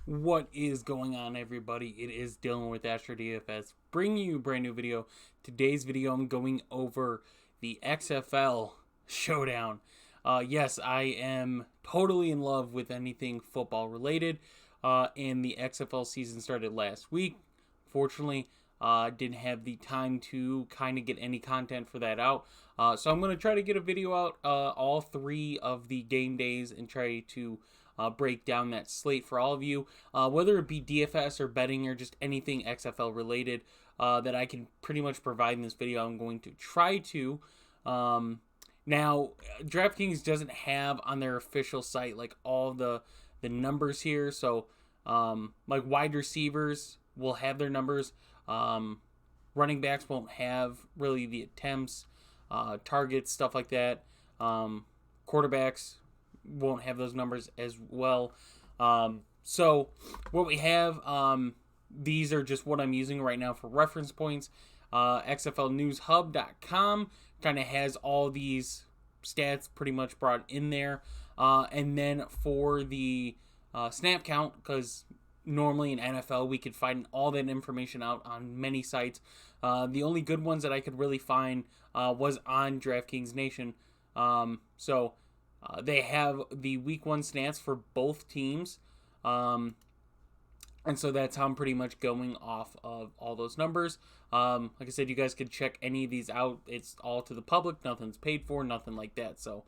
What is going on, everybody? It is Dylan with Astro DFS, bringing you a brand new video. Today's video, I'm going over the XFL Showdown. Yes, I am totally in love with anything football related, and the XFL season started last week. Fortunately, didn't have the time to kind of get any content for that out. So I'm going to try to get a video out all three of the game days and try to break down that slate for all of you, whether it be DFS or betting or just anything XFL related that I can pretty much provide in this video. I'm going to try to. Now, DraftKings doesn't have on their official site like all the numbers here, so like wide receivers will have their numbers. Running backs won't have really the attempts, targets, stuff like that. Quarterbacks won't have those numbers as well. So what we have, these are just what I'm using right now for reference points. XFLnewshub.com kind of has all these stats pretty much brought in there. And then for the snap count, because normally in NFL we could find all that information out on many sites. The only good ones that I could really find was on DraftKings Nation. So they have the week one stats for both teams. And so that's how I'm pretty much going off of all those numbers. Like I said, you guys could check any of these out. It's all to the public. Nothing's paid for. Nothing like that. So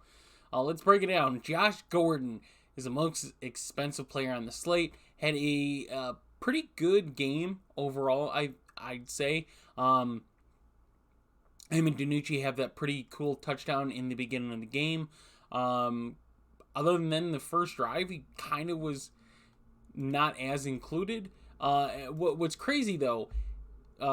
let's break it down. Josh Gordon is the most expensive player on the slate. Had a pretty good game overall, I'd say. Him and DiNucci have that pretty cool touchdown in the beginning of the game. Other than the first drive, he kind of was not as included. What's crazy though,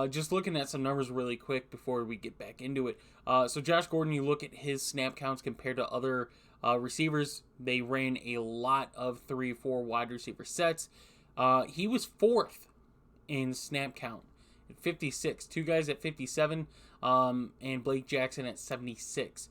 just looking at some numbers really quick before we get back into it. So Josh Gordon, you look at his snap counts compared to other receivers, they ran a lot of 3-4 wide receiver sets. He was fourth in snap count at 56. Two guys at 57, and Blake Jackson at 76.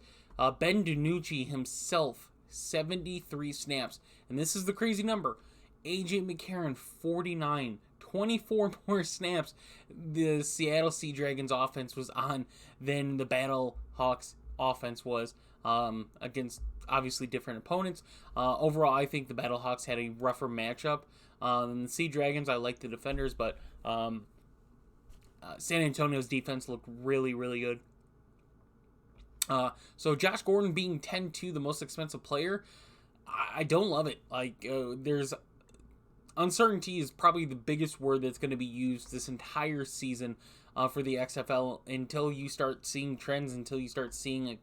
Ben DiNucci himself, 73 snaps. And this is the crazy number. AJ McCarron, 49. 24 more snaps the Seattle Sea Dragons offense was on than the Battlehawks offense was, against obviously different opponents. Overall, I think the Battlehawks had a rougher matchup than the Sea Dragons. I like the defenders, but San Antonio's defense looked really, really good. So Josh Gordon being 10-2, the most expensive player, I don't love it. Like, there's uncertainty is probably the biggest word that's going to be used this entire season for the XFL until you start seeing trends, until you start seeing a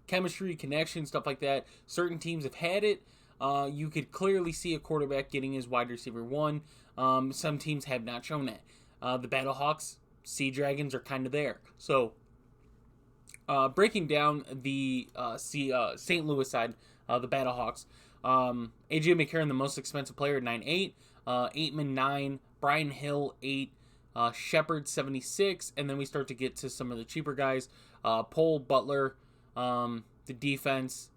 chemistry, connection, stuff like that. Certain teams have had it. You could clearly see a quarterback getting his wide receiver one. Some teams have not shown that. The Battlehawks, Sea Dragons are kind of there. So, breaking down the St. Louis side, the Battlehawks, AJ McCarron, the most expensive player, 9.8, Aitman 9, Brian Hill 8, Shepard 76, and then we start to get to some of the cheaper guys, Pohl, Butler, the defense,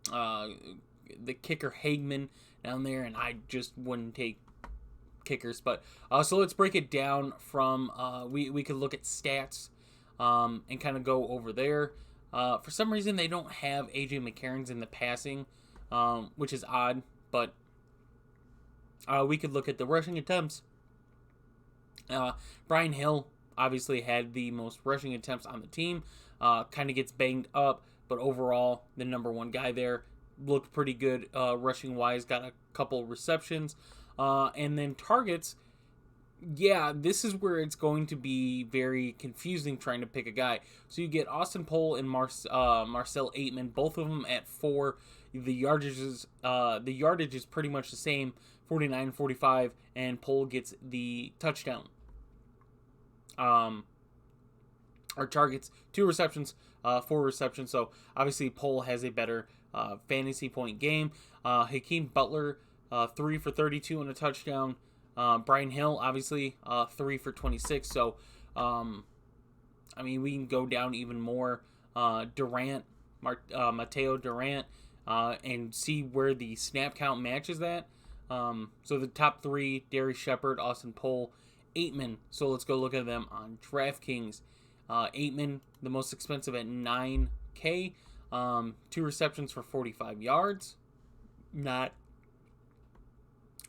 the kicker Hagman down there, and I just wouldn't take kickers. But so let's break it down from we could look at stats and kind of go over there. For some reason, they don't have AJ McCarron's in the passing, which is odd, but we could look at the rushing attempts. Brian Hill obviously had the most rushing attempts on the team. Kind of gets banged up, but overall, the number one guy there looked pretty good rushing wise. Got a couple receptions, and then targets. Yeah, this is where it's going to be very confusing trying to pick a guy. So you get Austin Pohl and Marcel Aitman, both of them at 4. The yardage is pretty much the same, 49-45, and Pohl gets the touchdown. Our targets, 2 receptions, 4 receptions. So obviously Pohl has a better fantasy point game. Hakeem Butler, 3 for 32 and a touchdown. Brian Hill, obviously, 3 for 26. So, I mean, we can go down even more. Durant, Mateo Durant, and see where the snap count matches that. So the top three: Darius Shepard, Austin Pohl, Aitman. So let's go look at them on DraftKings. Aitman, the most expensive at $9K. 2 receptions for 45 yards. Not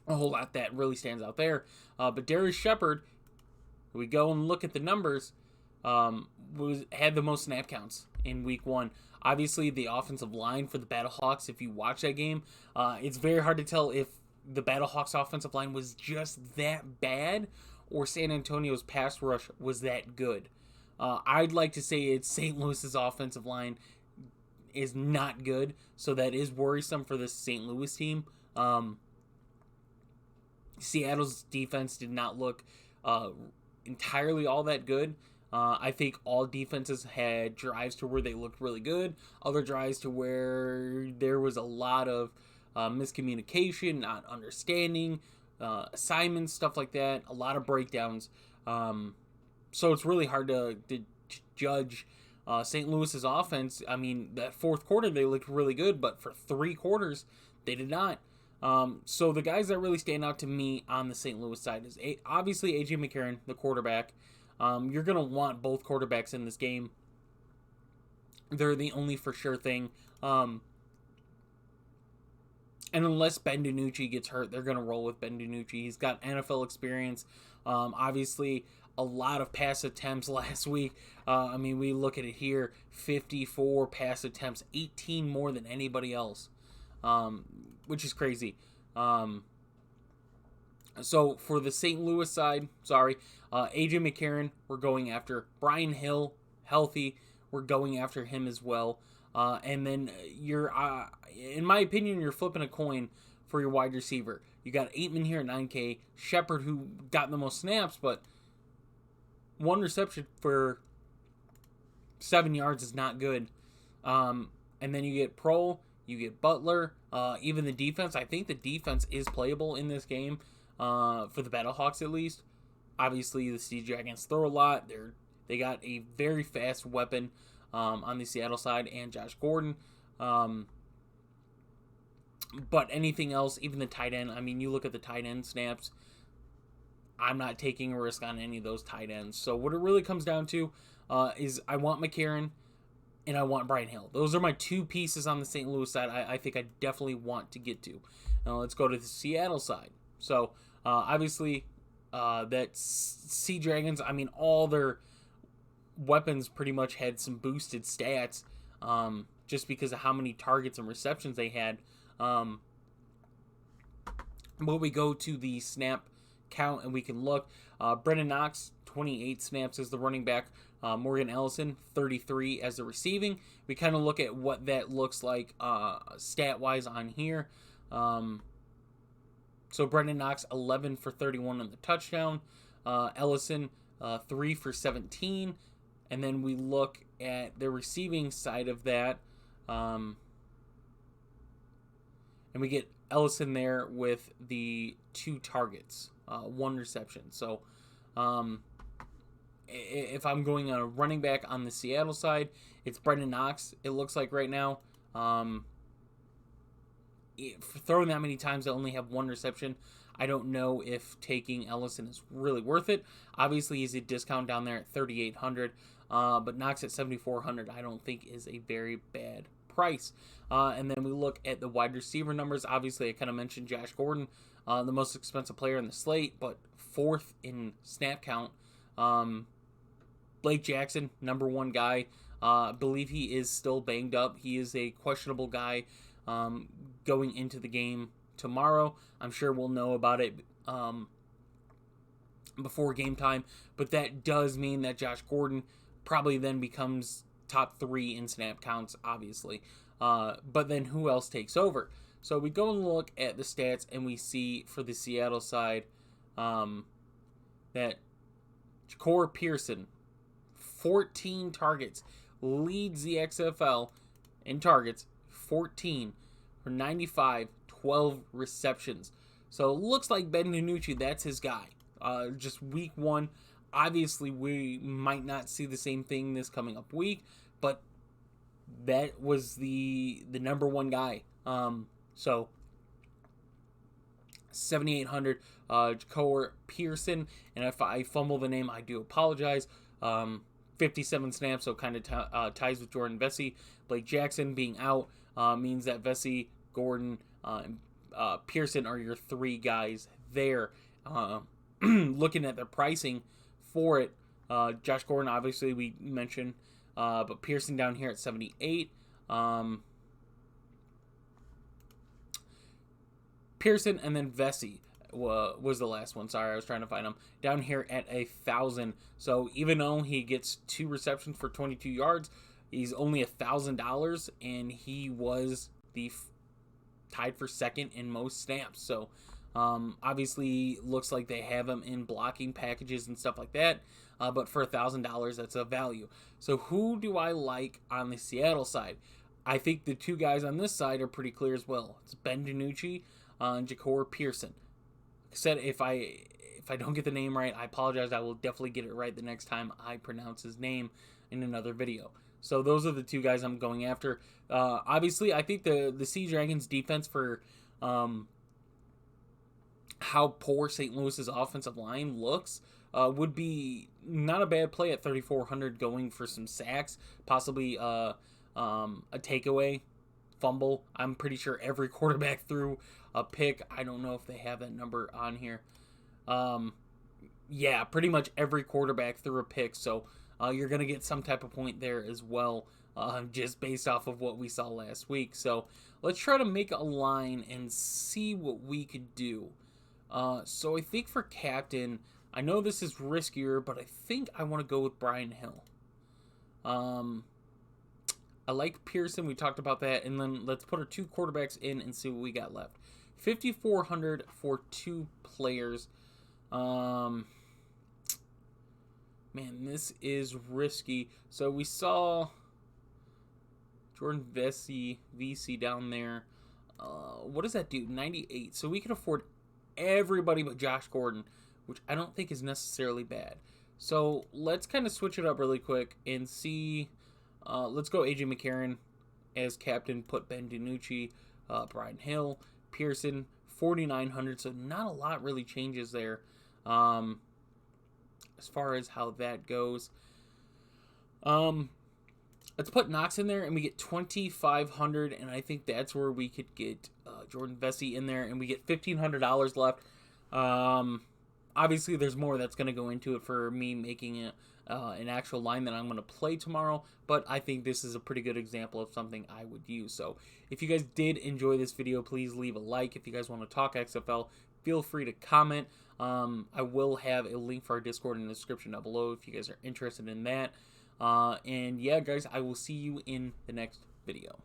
a whole lot that really stands out there. But Darius Shepard, we go and look at the numbers, had the most snap counts in week 1. Obviously, the offensive line for the Battlehawks, if you watch that game, it's very hard to tell if the Battlehawks offensive line was just that bad or San Antonio's pass rush was that good. I'd like to say it's St. Louis's offensive line is not good, so that is worrisome for this St. Louis team. Seattle's defense did not look entirely all that good. I think all defenses had drives to where they looked really good, other drives to where there was a lot of miscommunication, not understanding, assignments, stuff like that, a lot of breakdowns. So it's really hard to judge St. Louis's offense. I mean, that fourth quarter they looked really good, but for 3 quarters they did not. So the guys that really stand out to me on the St. Louis side is obviously A.J. McCarron, the quarterback. You're going to want both quarterbacks in this game. They're the only for sure thing. And unless Ben DiNucci gets hurt, they're going to roll with Ben DiNucci. He's got NFL experience. Obviously, a lot of pass attempts last week. I mean, we look at it here, 54 pass attempts, 18 more than anybody else, which is crazy. So for the St. Louis side, A.J. McCarron, we're going after. Brian Hill, healthy, we're going after him as well. And then you're, in my opinion, you're flipping a coin for your wide receiver. You got Aitman here at 9K, Shepard, who got the most snaps, but 1 reception for 7 yards is not good. And then you get Pro, you get Butler, even the defense. I think the defense is playable in this game, for the Battlehawks at least. Obviously, the Sea Dragons throw a lot. They got a very fast weapon on the Seattle side, and Josh Gordon. But anything else, even the tight end, I mean, you look at the tight end snaps, I'm not taking a risk on any of those tight ends. So what it really comes down to is I want McCarron and I want Brian Hill. Those are my 2 pieces on the St. Louis side I think I definitely want to get to. Now let's go to the Seattle side. So obviously that Sea Dragons, I mean, all their weapons pretty much had some boosted stats just because of how many targets and receptions they had. But we go to the snap count and we can look. Brennan Knox, 28 snaps as the running back. Morgan Ellison, 33 as the receiving. We kind of look at what that looks like stat-wise on here. So Brennan Knox, 11 for 31 on the touchdown. Ellison, 3 for 17. And then we look at the receiving side of that. And we get Ellison there with the 2 targets, 1 reception. So if I'm going on a running back on the Seattle side, it's Brendan Knox, it looks like right now. For throwing that many times to only have 1 reception, I don't know if taking Ellison is really worth it. Obviously, he's a discount down there at $3,800, but Knox at $7,400 I don't think is a very bad price. And then we look at the wide receiver numbers. Obviously, I kind of mentioned Josh Gordon, the most expensive player in the slate, but 4th in snap count. Blake Jackson, number 1 guy. I believe he is still banged up. He is a questionable guy going into the game tomorrow. I'm sure we'll know about it before game time, but that does mean that Josh Gordon probably then becomes top 3 in snap counts, obviously. But then who else takes over? So we go and look at the stats, and we see for the Seattle side that Ja'Cory Pearson, 14 targets, leads the XFL in targets, 14 for 95, 12 receptions. So it looks like Ben DiNucci, that's his guy. Just week 1. Obviously, we might not see the same thing this coming up week, but that was the number 1 guy. So 7,800, Jacour Pearson, and if I fumble the name, I do apologize. 57 snaps, so kind of ties with Jordan Vesey. Blake Jackson being out means that Vesey, Gordon, and Pearson are your three guys there. Looking at the pricing for it, Josh Gordon, obviously, we mentioned, but Pearson down here at 78. Pearson and then Vesey was the last one. Sorry, I was trying to find him. Down here at 1,000. So even though he gets 2 receptions for 22 yards, he's only $1,000, and he was tied for second in most snaps. So obviously looks like they have him in blocking packages and stuff like that. But for $1,000, that's a value. So who do I like on the Seattle side? I think the 2 guys on this side are pretty clear as well. It's Ben DiNucci and Jacour Pearson. Like I said, if I don't get the name right, I apologize. I will definitely get it right the next time I pronounce his name in another video. So those are the 2 guys I'm going after. Obviously, I think the Sea Dragons defense for how poor St. Louis's offensive line looks would be not a bad play at 3,400, going for some sacks, possibly a takeaway, fumble. I'm pretty sure every quarterback threw a pick. I don't know if they have that number on here. Yeah, pretty much every quarterback threw a pick, so you're going to get some type of point there as well, just based off of what we saw last week. So let's try to make a line and see what we could do. So I think for captain, I know this is riskier, but I think I want to go with Brian Hill. I like Pearson. We talked about that. And then let's put our 2 quarterbacks in and see what we got left. 5,400 for 2 players. Man, this is risky. So we saw Jordan Vesey, VC down there. What does that do? 98. So we can afford everybody but Josh Gordon, which I don't think is necessarily bad. So let's kind of switch it up really quick and see. Let's go AJ McCarron as captain, put Ben DiNucci, Brian Hill, Pearson, 4,900. So not a lot really changes there as far as how that goes. Let's put Knox in there, and we get 2,500, and I think that's where we could get Jordan Vesey in there, and we get $1,500 left. Obviously, there's more that's going to go into it for me making it an actual line that I'm going to play tomorrow, but I think this is a pretty good example of something I would use. So if you guys did enjoy this video, please leave a like. If you guys want to talk XFL, feel free to comment. I will have a link for our Discord in the description down below if you guys are interested in that. And yeah, guys, I will see you in the next video.